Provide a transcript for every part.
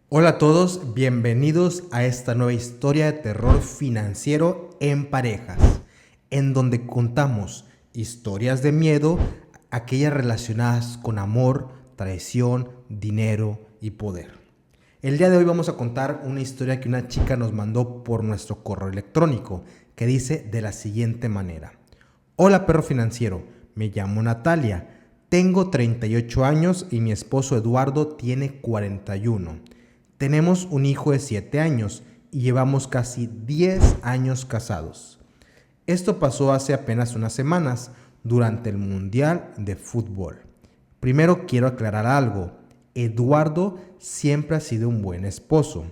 Hola a todos, bienvenidos a esta nueva historia de terror financiero en parejas, en donde contamos historias de miedo, aquellas relacionadas con amor, traición, dinero y poder. El día de hoy vamos a contar una historia que una chica nos mandó por nuestro correo electrónico, que dice de la siguiente manera. Hola perro financiero, me llamo Natalia, tengo 38 años y mi esposo Eduardo tiene 41. Tenemos un hijo de 7 años y llevamos casi 10 años casados. Esto pasó hace apenas unas semanas, durante el Mundial de Fútbol. Primero quiero aclarar algo. Eduardo siempre ha sido un buen esposo.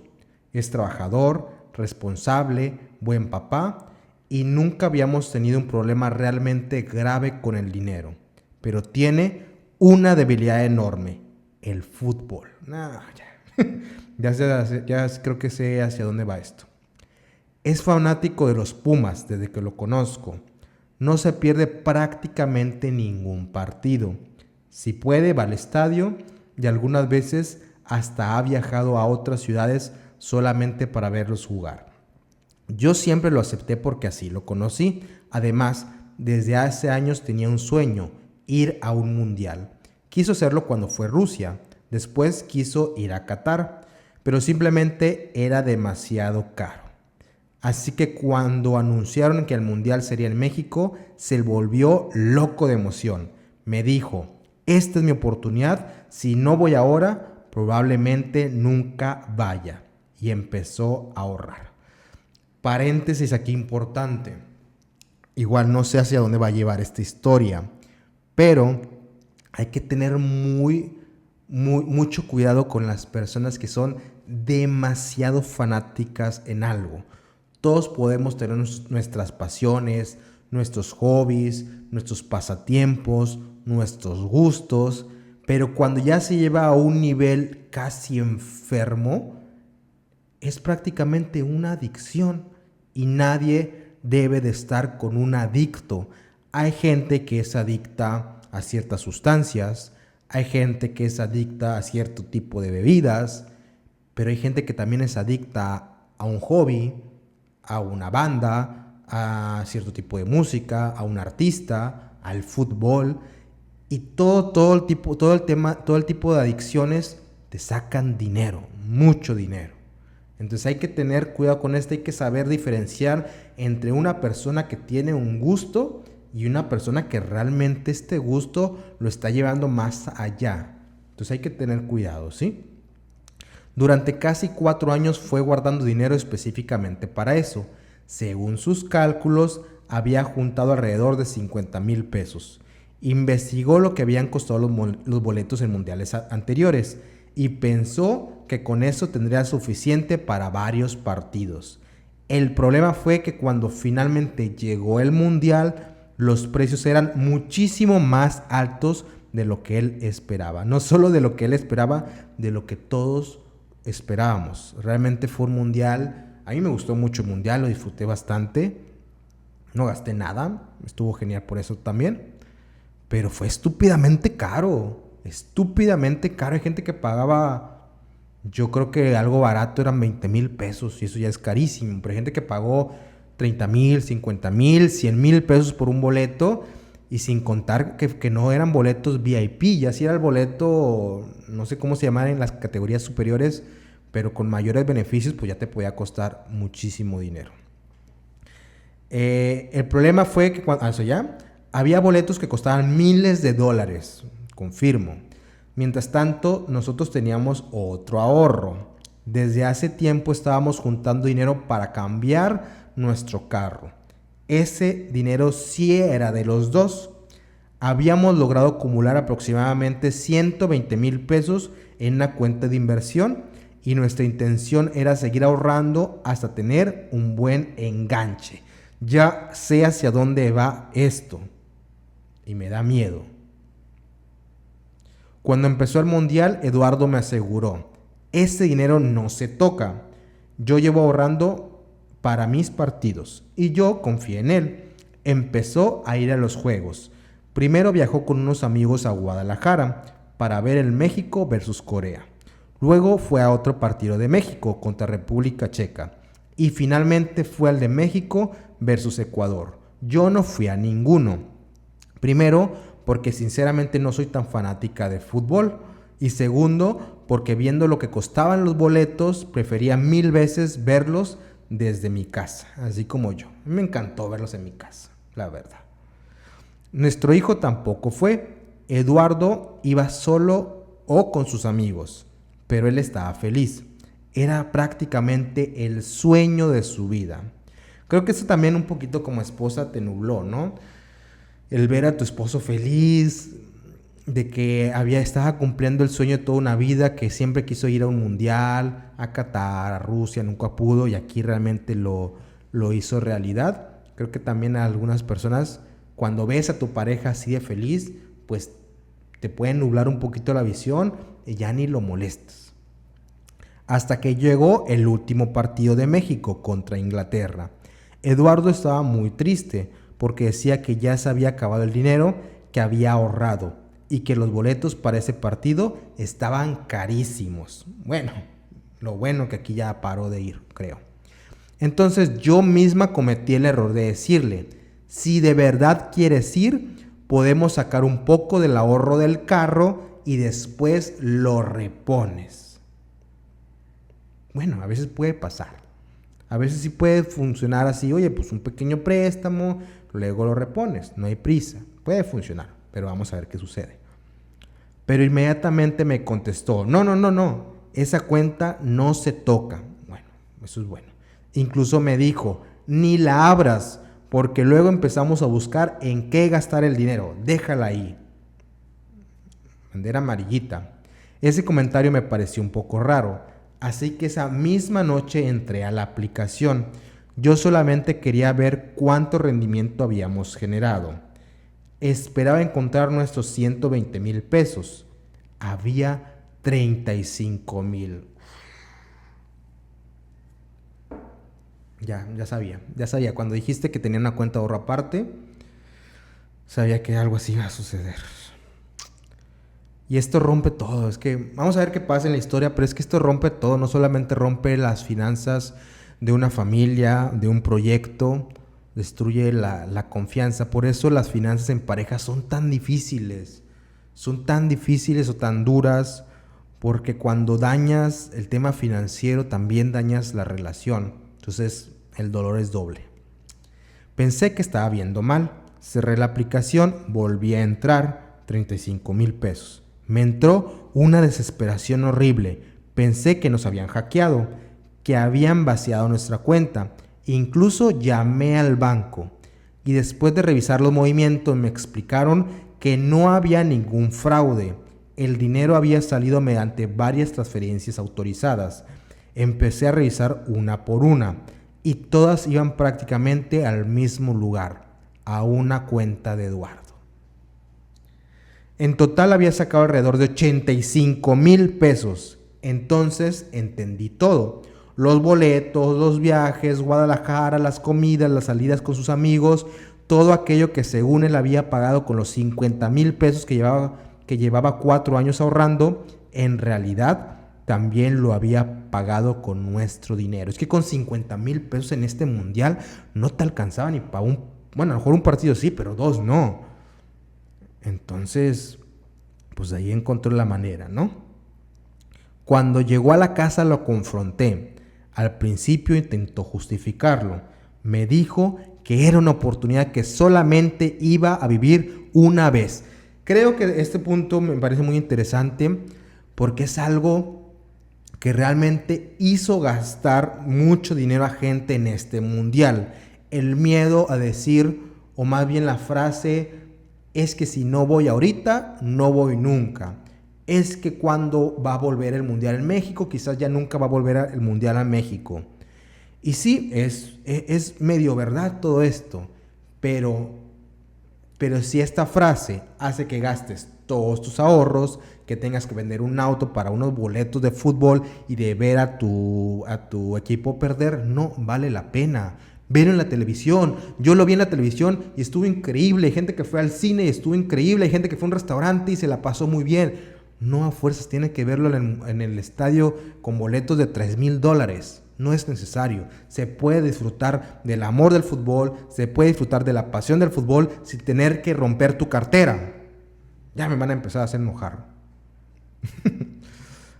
Es trabajador, responsable, buen papá y nunca habíamos tenido un problema realmente grave con el dinero. Pero tiene una debilidad enorme, el fútbol. Ya creo que sé hacia dónde va esto. Es fanático de los Pumas desde que lo conozco. No se pierde prácticamente ningún partido. Si puede, va al estadio y algunas veces hasta ha viajado a otras ciudades solamente para verlos jugar. Yo siempre lo acepté porque así lo conocí. Además, desde hace años tenía un sueño, ir a un mundial. Quiso hacerlo cuando fue Rusia. Después quiso ir a Qatar, pero simplemente era demasiado caro. Así que cuando anunciaron que el mundial sería en México, se volvió loco de emoción. Me dijo, esta es mi oportunidad, si no voy ahora, probablemente nunca vaya. Y empezó a ahorrar. Paréntesis aquí importante. Igual no sé hacia dónde va a llevar esta historia, pero hay que tener mucho cuidado con las personas que son demasiado fanáticas en algo. Todos podemos tener nuestras pasiones, nuestros hobbies, nuestros pasatiempos, nuestros gustos, pero cuando ya se lleva a un nivel casi enfermo, es prácticamente una adicción y nadie debe de estar con un adicto. Hay gente que es adicta a ciertas sustancias, hay gente que es adicta a cierto tipo de bebidas, pero hay gente que también es adicta a un hobby, a una banda, a cierto tipo de música, a un artista, al fútbol y todo el tipo de adicciones te sacan dinero, mucho dinero. Entonces hay que tener cuidado con esto, hay que saber diferenciar entre una persona que tiene un gusto y una persona que realmente este gusto lo está llevando más allá. Entonces hay que tener cuidado, ¿sí? Durante casi 4 años fue guardando dinero específicamente para eso. Según sus cálculos, había juntado alrededor de 50,000 pesos. Investigó lo que habían costado los boletos en mundiales anteriores y pensó que con eso tendría suficiente para varios partidos. El problema fue que cuando finalmente llegó el mundial, los precios eran muchísimo más altos de lo que él esperaba. No solo de lo que él esperaba, de lo que todos esperábamos. Realmente fue un mundial. A mí me gustó mucho el mundial, lo disfruté bastante. No gasté nada, estuvo genial por eso también. Pero fue estúpidamente caro. Estúpidamente caro. Hay gente que pagaba, yo creo que algo barato eran 20,000 pesos y eso ya es carísimo. Pero hay gente que pagó 30,000, 50,000, 100,000 pesos por un boleto. Y sin contar que no eran boletos VIP, ya si era el boleto, no sé cómo se llaman en las categorías superiores, pero con mayores beneficios, pues ya te podía costar muchísimo dinero. El problema fue que había boletos que costaban miles de dólares, confirmo. Mientras tanto, nosotros teníamos otro ahorro. Desde hace tiempo estábamos juntando dinero para cambiar nuestro carro. Ese dinero sí era de los dos. Habíamos logrado acumular aproximadamente 120,000 pesos en una cuenta de inversión y nuestra intención era seguir ahorrando hasta tener un buen enganche. Ya sé hacia dónde va esto y me da miedo. Cuando empezó el mundial, Eduardo me aseguró, ese dinero no se toca. Yo llevo ahorrando para mis partidos y yo confié en él. Empezó a ir a los juegos. Primero viajó con unos amigos a Guadalajara para ver el México versus Corea. Luego fue a otro partido de México contra República Checa. Y finalmente fue al de México versus Ecuador. Yo no fui a ninguno. Primero, porque sinceramente no soy tan fanática de fútbol. Y segundo, porque viendo lo que costaban los boletos, prefería 1000 veces verlos desde mi casa, así como yo. Me encantó verlos en mi casa, la verdad. Nuestro hijo tampoco fue. Eduardo iba solo o con sus amigos, pero él estaba feliz. Era prácticamente el sueño de su vida. Creo que eso también un poquito como esposa te nubló, ¿no? El ver a tu esposo feliz, de que estaba cumpliendo el sueño de toda una vida, que siempre quiso ir a un mundial, a Qatar, a Rusia, nunca pudo, y aquí realmente lo hizo realidad. Creo que también a algunas personas, cuando ves a tu pareja así de feliz, pues te puede nublar un poquito la visión y ya ni lo molestas. Hasta que llegó el último partido de México contra Inglaterra. Eduardo estaba muy triste porque decía que ya se había acabado el dinero que había ahorrado y que los boletos para ese partido estaban carísimos. Bueno, lo bueno que aquí ya paró de ir, creo. Entonces yo misma cometí el error de decirle, si de verdad quieres ir, podemos sacar un poco del ahorro del carro y después lo repones. Bueno, a veces puede pasar. A veces sí puede funcionar así, oye, pues un pequeño préstamo, luego lo repones, no hay prisa. Puede funcionar, pero vamos a ver qué sucede. Pero inmediatamente me contestó, no, esa cuenta no se toca. Bueno, eso es bueno. Incluso me dijo, ni la abras, porque luego empezamos a buscar en qué gastar el dinero, déjala ahí. Bandera amarillita. Ese comentario me pareció un poco raro. Así que esa misma noche entré a la aplicación. Yo solamente quería ver cuánto rendimiento habíamos generado. Esperaba encontrar nuestros 120,000 pesos. Había 35,000. Ya sabía. Cuando dijiste que tenía una cuenta de ahorro aparte, sabía que algo así iba a suceder. Y esto rompe todo. Es que vamos a ver qué pasa en la historia, pero es que esto rompe todo. No solamente rompe las finanzas de una familia, de un proyecto, destruye la confianza. Por eso las finanzas en pareja son tan difíciles. Son tan difíciles o tan duras, porque cuando dañas el tema financiero también dañas la relación. Entonces el dolor es doble. Pensé que estaba viendo mal. Cerré la aplicación, volví a entrar, 35,000 pesos. Me entró una desesperación horrible. Pensé que nos habían hackeado, que habían vaciado nuestra cuenta. Incluso llamé al banco y después de revisar los movimientos me explicaron que no había ningún fraude. El dinero había salido mediante varias transferencias autorizadas. Empecé a revisar una por una y todas iban prácticamente al mismo lugar, a una cuenta de Eduardo. En total había sacado alrededor de 85,000 pesos. Entonces entendí todo. Los boletos, los viajes, Guadalajara, las comidas, las salidas con sus amigos, todo aquello que según él había pagado con los 50,000 pesos que llevaba 4 años ahorrando, en realidad también lo había pagado con nuestro dinero. Es que con 50,000 pesos en este mundial no te alcanzaba ni para a lo mejor un partido sí, pero 2 no. Entonces, pues ahí encontró la manera, ¿no? Cuando llegó a la casa lo confronté. Al principio intentó justificarlo. Me dijo que era una oportunidad que solamente iba a vivir una vez. Creo que este punto me parece muy interesante porque es algo que realmente hizo gastar mucho dinero a gente en este mundial. El miedo a decir, o más bien la frase, es que si no voy ahorita, no voy nunca. Es que cuando va a volver el mundial en México, quizás ya nunca va a volver el mundial a México. Y sí, es medio verdad todo esto, pero si esta frase hace que gastes todos tus ahorros, que tengas que vender un auto para unos boletos de fútbol y de ver a tu equipo perder, no vale la pena. Verlo en la televisión, yo lo vi en la televisión y estuvo increíble. Hay gente que fue al cine y estuvo increíble. Hay gente que fue a un restaurante y se la pasó muy bien. No a fuerzas tiene que verlo en el estadio con boletos de $3,000. No es necesario. Se puede disfrutar del amor del fútbol, se puede disfrutar de la pasión del fútbol sin tener que romper tu cartera. Ya me van a empezar a hacer enojar.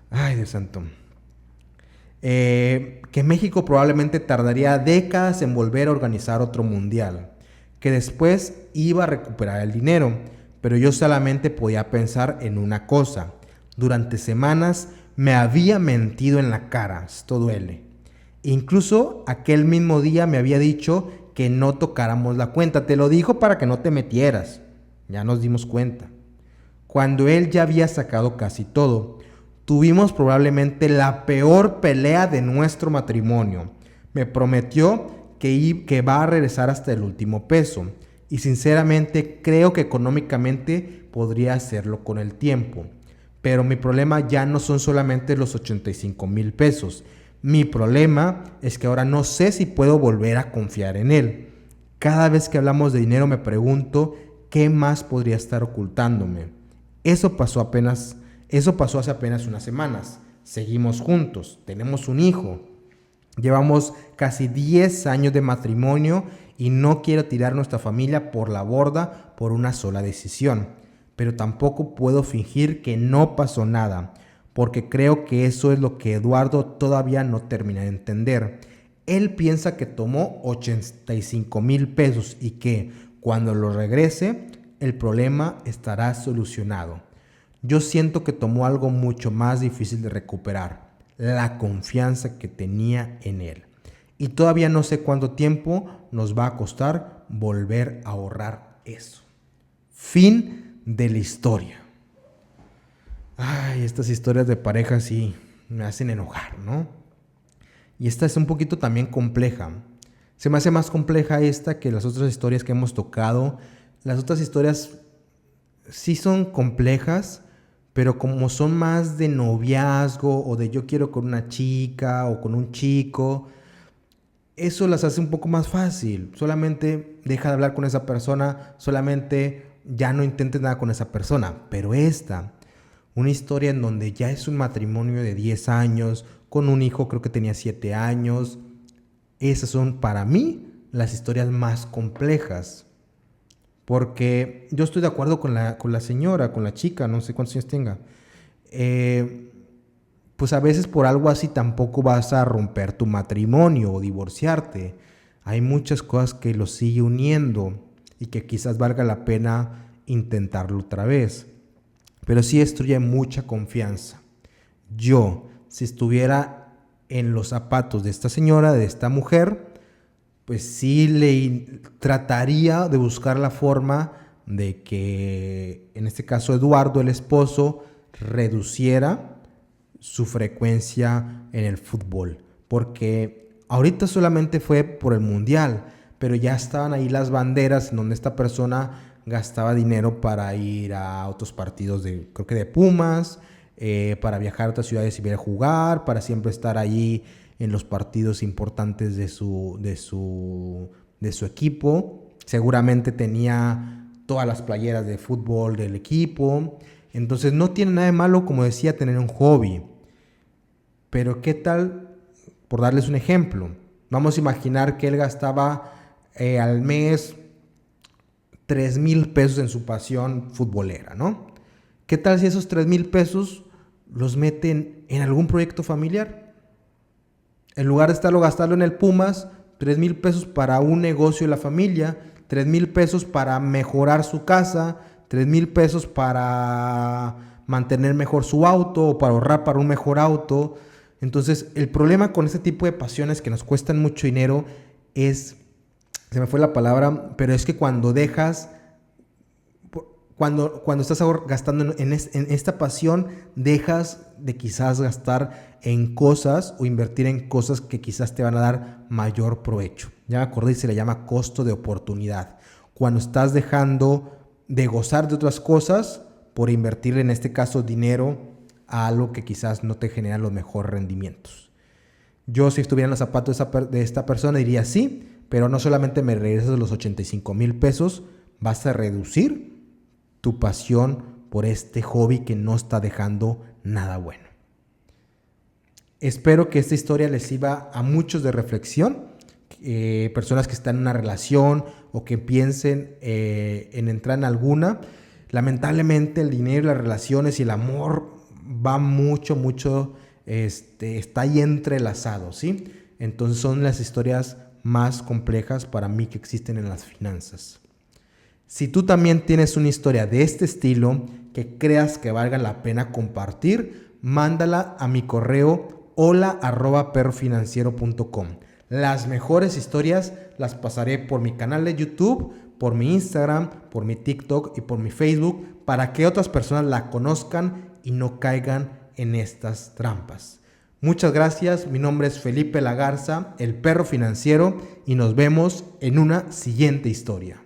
Ay, Dios santo. Que México probablemente tardaría décadas en volver a organizar otro mundial, que después iba a recuperar el dinero, pero yo solamente podía pensar en una cosa. Durante semanas me había mentido en la cara, esto duele. Incluso aquel mismo día me había dicho que no tocáramos la cuenta. Te lo dijo para que no te metieras. Ya nos dimos cuenta. Cuando él ya había sacado casi todo, tuvimos probablemente la peor pelea de nuestro matrimonio. Me prometió que va a regresar hasta el último peso. Y sinceramente creo que económicamente podría hacerlo con el tiempo. Pero mi problema ya no son solamente los 85,000 pesos. Mi problema es que ahora no sé si puedo volver a confiar en él. Cada vez que hablamos de dinero me pregunto qué más podría estar ocultándome. Eso pasó hace apenas unas semanas. Seguimos juntos, tenemos un hijo. Llevamos casi 10 años de matrimonio y no quiero tirar nuestra familia por la borda por una sola decisión. Pero tampoco puedo fingir que no pasó nada, porque creo que eso es lo que Eduardo todavía no termina de entender. Él piensa que tomó 85,000 pesos y que cuando lo regrese, el problema estará solucionado. Yo siento que tomó algo mucho más difícil de recuperar, la confianza que tenía en él. Y todavía no sé cuánto tiempo nos va a costar volver a ahorrar eso. Fin de la historia. Ay, estas historias de pareja sí me hacen enojar, ¿no? Y esta es un poquito también compleja. Se me hace más compleja esta que las otras historias que hemos tocado. Las otras historias sí son complejas, pero como son más de noviazgo o de yo quiero con una chica o con un chico, eso las hace un poco más fácil. Solamente deja de hablar con esa persona, solamente ya no intentes nada con esa persona. Pero esta, una historia en donde ya es un matrimonio de 10 años, con un hijo creo que tenía 7 años. Esas son para mí las historias más complejas. Porque yo estoy de acuerdo con la señora, con la chica, no sé cuántos años tenga. Pues a veces por algo así tampoco vas a romper tu matrimonio o divorciarte. Hay muchas cosas que los sigue uniendo y que quizás valga la pena intentarlo otra vez. Pero sí destruye mucha confianza. Yo, si estuviera en los zapatos de esta señora, de esta mujer, pues sí le trataría de buscar la forma de que, en este caso Eduardo, el esposo, reduciera su frecuencia en el fútbol. Porque ahorita solamente fue por el mundial, pero ya estaban ahí las banderas en donde esta persona gastaba dinero para ir a otros partidos creo que de Pumas, para viajar a otras ciudades y ver a jugar, para siempre estar allí en los partidos importantes de su equipo. Seguramente tenía todas las playeras de fútbol del equipo. Entonces no tiene nada de malo, como decía, tener un hobby. Pero ¿qué tal, por darles un ejemplo? Vamos a imaginar que él gastaba al mes 3,000 pesos en su pasión futbolera, ¿no? ¿Qué tal si esos 3,000 pesos los meten en algún proyecto familiar? En lugar de gastarlo en el Pumas, 3,000 pesos para un negocio de la familia, 3,000 pesos para mejorar su casa, 3,000 pesos para mantener mejor su auto o para ahorrar para un mejor auto. Entonces, el problema con este tipo de pasiones que nos cuestan mucho dinero es, se me fue la palabra, pero es que cuando estás gastando en esta pasión, dejas de quizás gastar en cosas o invertir en cosas que quizás te van a dar mayor provecho. Ya me acordé y se le llama costo de oportunidad. Cuando estás dejando de gozar de otras cosas por invertir, en este caso, dinero a algo que quizás no te genera los mejores rendimientos. Yo, si estuviera en los zapatos de esta persona, diría sí, pero no solamente me regresas los 85,000 pesos, vas a reducir tu pasión por este hobby que no está dejando nada bueno. Espero que esta historia les sirva a muchos de reflexión, personas que están en una relación o que piensen en entrar en alguna. Lamentablemente el dinero, las relaciones y el amor va mucho, está ahí entrelazado, ¿sí? Entonces son las historias más complejas para mí que existen en las finanzas. Si tú también tienes una historia de este estilo que creas que valga la pena compartir, mándala a mi correo hola@perrofinanciero.com. Las mejores historias las pasaré por mi canal de YouTube, por mi Instagram, por mi TikTok y por mi Facebook para que otras personas la conozcan y no caigan en estas trampas. Muchas gracias, mi nombre es Felipe Lagarza, el Perro Financiero, y nos vemos en una siguiente historia.